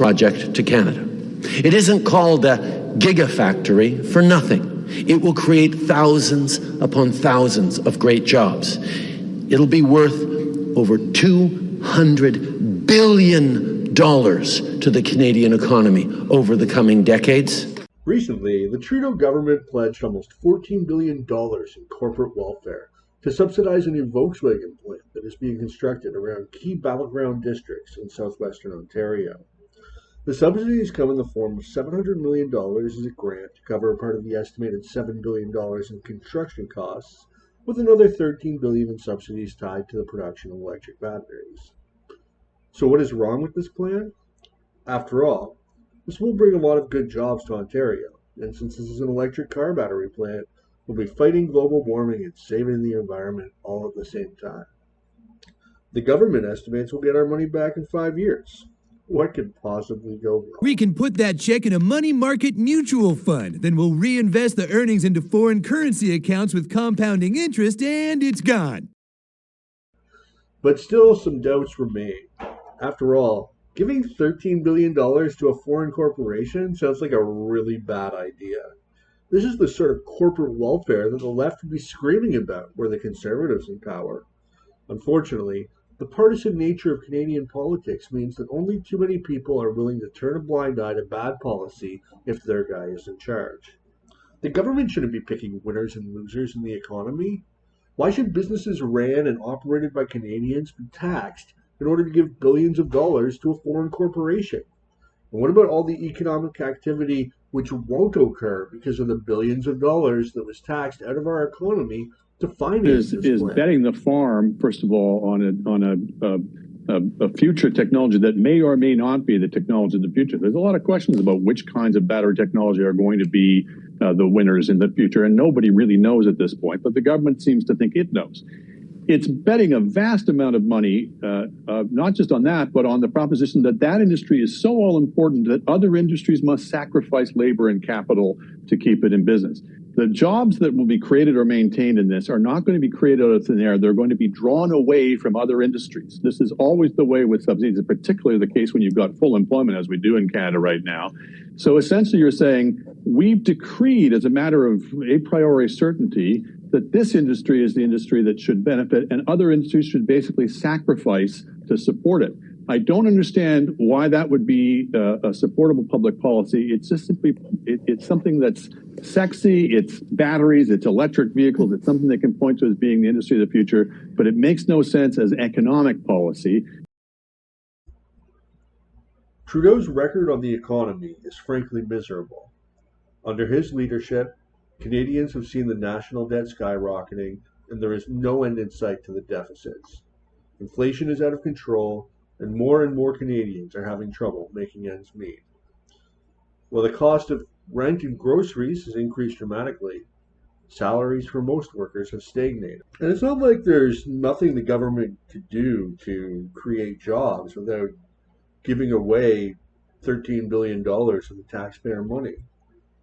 project to Canada. It isn't called a gigafactory for nothing. It will create thousands upon thousands of great jobs. It'll be worth over $200 billion to the Canadian economy over the coming decades. Recently, the Trudeau government pledged almost $14 billion in corporate welfare to subsidize a new Volkswagen plant that is being constructed around key battleground districts in southwestern Ontario. The subsidies come in the form of $700 million as a grant to cover part of the estimated $7 billion in construction costs, with another $13 billion in subsidies tied to the production of electric batteries. So what is wrong with this plan? After all, this will bring a lot of good jobs to Ontario, and since this is an electric car battery plant, we'll be fighting global warming and saving the environment all at the same time. The government estimates we'll get our money back in 5 years. What could possibly go wrong? We can put that check in a money market mutual fund. Then we'll reinvest the earnings into foreign currency accounts with compounding interest, and it's gone. But still, some doubts remain. After all, giving $13 billion to a foreign corporation sounds like a really bad idea. This is the sort of corporate welfare that the left would be screaming about were the Conservatives in power. Unfortunately, the partisan nature of Canadian politics means that only too many people are willing to turn a blind eye to bad policy if their guy is in charge. The government shouldn't be picking winners and losers in the economy. Why should businesses ran and operated by Canadians be taxed in order to give billions of dollars to a foreign corporation? And what about all the economic activity which won't occur because of the billions of dollars that was taxed out of our economy to finance this is plan? betting the farm, first of all, on a future technology that may or may not be the technology of the future. There's a lot of questions about which kinds of battery technology are going to be the winners in the future, and nobody really knows at this point, but the government seems to think it knows. It's betting a vast amount of money, not just on that, but on the proposition that that industry is so all important that other industries must sacrifice labor and capital to keep it in business. The jobs that will be created or maintained in this are not going to be created out of thin air. They're going to be drawn away from other industries. This is always the way with subsidies, and particularly the case when you've got full employment, as we do in Canada right now. So essentially you're saying we've decreed as a matter of a priori certainty that this industry is the industry that should benefit and other industries should basically sacrifice to support it. I don't understand why that would be a supportable public policy. It's just simply, it's something that's sexy, it's batteries, it's electric vehicles, it's something they can point to as being the industry of the future, but it makes no sense as economic policy. Trudeau's record on the economy is frankly miserable. Under his leadership, Canadians have seen the national debt skyrocketing, and there is no end in sight to the deficits. Inflation is out of control, and more Canadians are having trouble making ends meet. While the cost of rent and groceries has increased dramatically, salaries for most workers have stagnated. And it's not like there's nothing the government could do to create jobs without giving away $13 billion of the taxpayer money.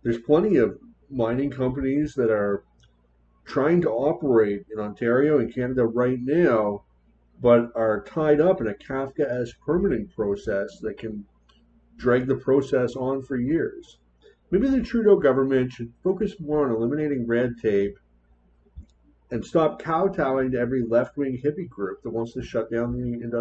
There's plenty of mining companies that are trying to operate in Ontario and Canada right now, but are tied up in a Kafkaesque permitting process that can drag the process on for years. Maybe the Trudeau government should focus more on eliminating red tape and stop kowtowing to every left-wing hippie group that wants to shut down the industrial